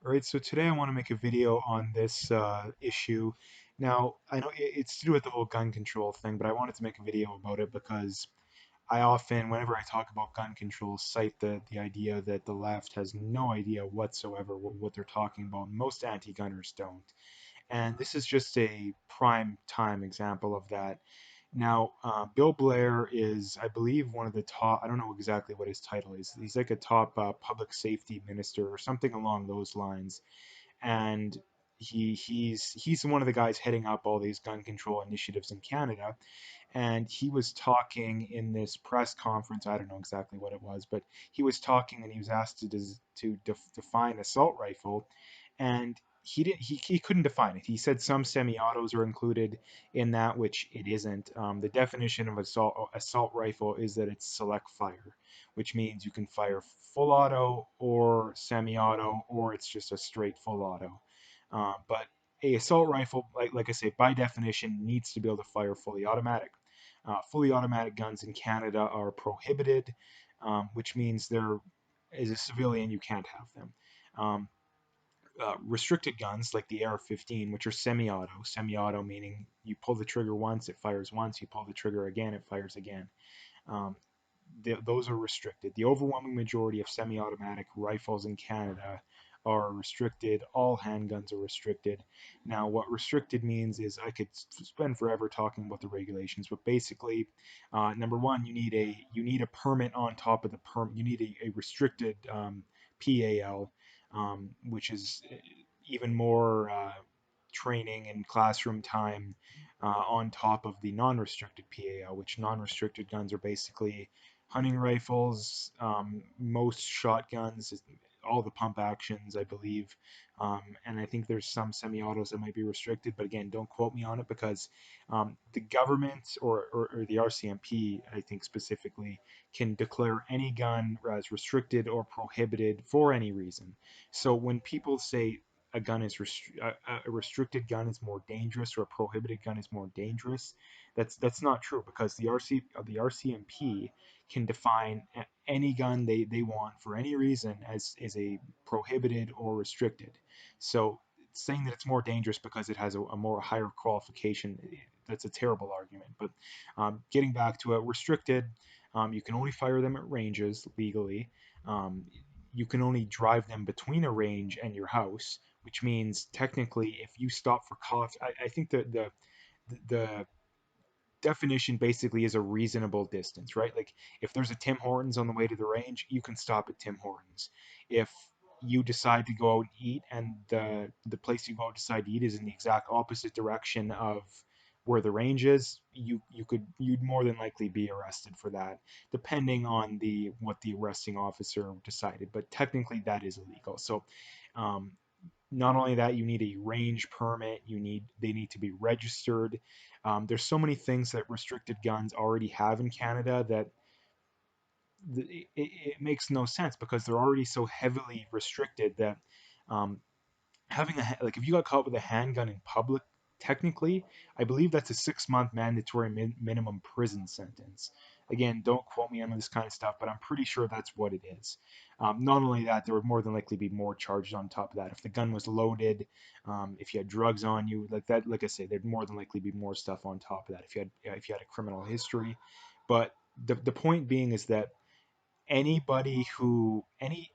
All right, so today I want to make a video on this issue. Now, I know it's to do with the whole gun control thing, but I wanted to make a video about it because I often, whenever I talk about gun control, cite the idea that the left has no idea whatsoever what they're talking about. Most anti-gunners don't. And this is just a prime time example of that. Now, Bill Blair is, I believe, one of the top, I don't know exactly what his title is. He's like a top public safety minister or something along those lines. And he's one of the guys heading up all these gun control initiatives in Canada. And he was talking in this press conference. I don't know exactly what it was, but he was talking and he was asked to define assault rifle, and he couldn't define it. He said some semi-autos are included in that, which it isn't. The definition of assault rifle is that it's select fire, which means you can fire full auto or semi-auto, or it's just a straight full auto. But a assault rifle, like I say, by definition, needs to be able to fire fully automatic. Fully automatic guns in Canada are prohibited, which means they're, as a civilian, you can't have them. Um, Restricted guns like the AR-15, which are semi-auto. Semi-auto meaning you pull the trigger once, it fires once. You pull the trigger again, it fires again. Um, those are restricted. The overwhelming majority of semi-automatic rifles in Canada are restricted. All handguns are restricted. Now, what restricted means is I could spend forever talking about the regulations, but basically, number one, you need a permit on top of the permit. You need a restricted PAL, which is even more training and classroom time on top of the non-restricted PAL, which non-restricted guns are basically hunting rifles, most shotguns, all the pump actions, I believe. And I think there's some semi-autos that might be restricted, but again, don't quote me on it because the government or the RCMP, I think specifically, can declare any gun as restricted or prohibited for any reason. So when people say a restricted gun is more dangerous or a prohibited gun is more dangerous, that's not true because the RCMP can define any gun they want for any reason as a prohibited or restricted. So saying that it's more dangerous because it has a more higher qualification, that's a terrible argument. But getting back to it, restricted, you can only fire them at ranges legally. Um, you can only drive them between a range and your house, which means technically, if you stop for coffee, I think the definition basically is a reasonable distance, right? Like if there's a Tim Hortons on the way to the range, you can stop at Tim Hortons. If you decide to go out and eat and the place you go out decide to eat is in the exact opposite direction of where the range is, you'd more than likely be arrested for that, depending on the what the arresting officer decided. But technically that is illegal. So um, not only that, you need a range permit. They need to be registered. There's so many things that restricted guns already have in Canada that it makes no sense because they're already so heavily restricted that um, having like if you got caught with a handgun in public, technically, I believe that's a 6 month mandatory minimum prison sentence. Again, don't quote me on this kind of stuff, but I'm pretty sure that's what it is. Not only that, there would more than likely be more charges on top of that. If the gun was loaded, if you had drugs on you, like that, like I say, there'd more than likely be more stuff on top of that if you had a criminal history. But the point being is that any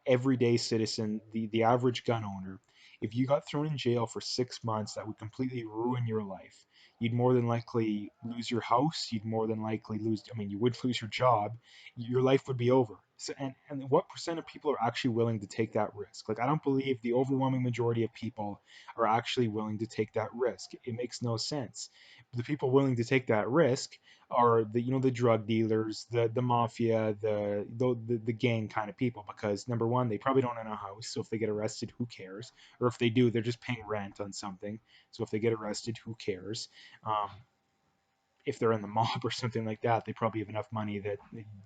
everyday citizen, the average gun owner, if you got thrown in jail for 6 months, that would completely ruin your life. You'd more than likely lose your house. You'd more than likely lose, I mean, you would lose your job. Your life would be over. So, and what percent of people are actually willing to take that risk? Like, I don't believe the overwhelming majority of people are actually willing to take that risk. It makes no sense. The people willing to take that risk are the drug dealers, the mafia, the gang kind of people. Because number one, they probably don't own a house, so if they get arrested, who cares? Or if they do, they're just paying rent on something, so if they get arrested, who cares? Um, if they're in the mob or something like that, they probably have enough money that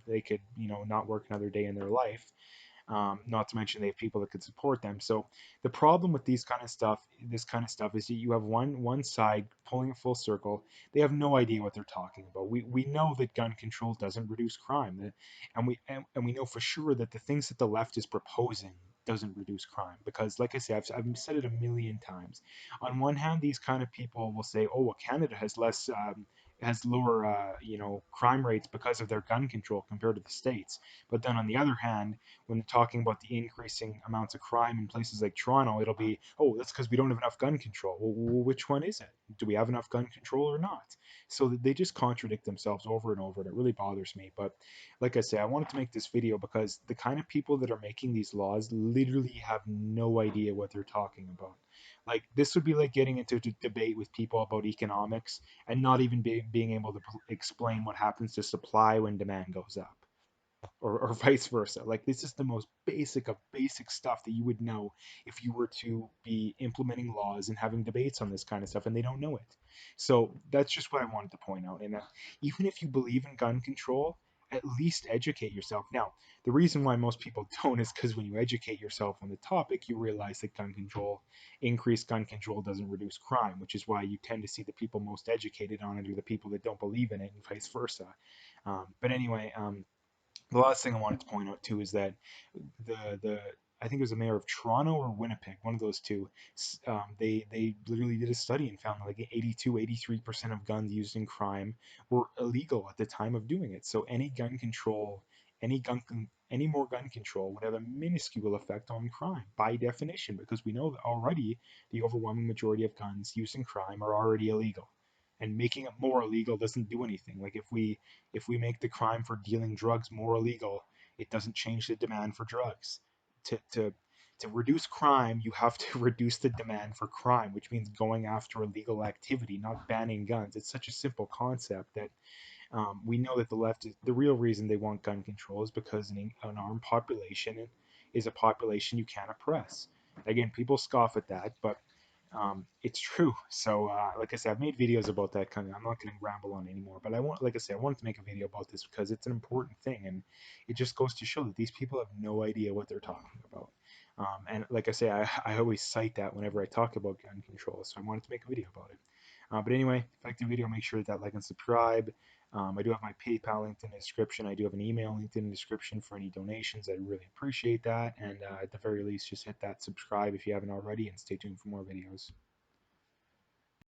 they could not work another day in their life. Not to mention they have people that could support them. So the problem with this kind of stuff, is that you have one side pulling it full circle. They have no idea what they're talking about. We know that gun control doesn't reduce crime, and we know for sure that the things that the left is proposing doesn't reduce crime. Because, like I say, I've said it a million times. On one hand, these kind of people will say, "Oh, well, Canada has less." Has lower, crime rates because of their gun control compared to the states. But then on the other hand, when talking about the increasing amounts of crime in places like Toronto, it'll be, oh, that's because we don't have enough gun control. Well, which one is it? Do we have enough gun control or not? So they just contradict themselves over and over, and it really bothers me. But like I say, I wanted to make this video because the kind of people that are making these laws literally have no idea what they're talking about. Like, this would be like getting into a debate with people about economics and not even being able to explain what happens to supply when demand goes up, or vice versa. Like, this is the most basic of basic stuff that you would know if you were to be implementing laws and having debates on this kind of stuff, and they don't know it. So that's just what I wanted to point out. And that even if you believe in gun control, at least educate yourself. Now, the reason why most people don't is because when you educate yourself on the topic, you realize that increased gun control doesn't reduce crime, which is why you tend to see the people most educated on it are the people that don't believe in it, and vice versa. But anyway, the last thing I wanted to point out too is that the I think it was the mayor of Toronto or Winnipeg, one of those two. They literally did a study and found that like 83% of guns used in crime were illegal at the time of doing it. So any more gun control would have a minuscule effect on crime by definition, because we know that already the overwhelming majority of guns used in crime are already illegal. And making it more illegal doesn't do anything. Like, if we make the crime for dealing drugs more illegal, it doesn't change the demand for drugs. To to to reduce crime, you have to reduce the demand for crime, which means going after illegal activity, not banning guns. It's such a simple concept that we know that the left is the real reason they want gun control is because an armed population is a population you can't oppress. Again, people scoff at that, but it's true. So, like I said, I've made videos about that kind of. I'm not going to ramble on anymore, but like I said, I wanted to make a video about this because it's an important thing, and it just goes to show that these people have no idea what they're talking about. And like I say, I always cite that whenever I talk about gun control, so I wanted to make a video about it. But anyway, if you like the video, make sure that like and subscribe. I do have my PayPal linked in the description. I do have an email linked in the description for any donations. I really appreciate that. And at the very least, just hit that subscribe if you haven't already, and stay tuned for more videos.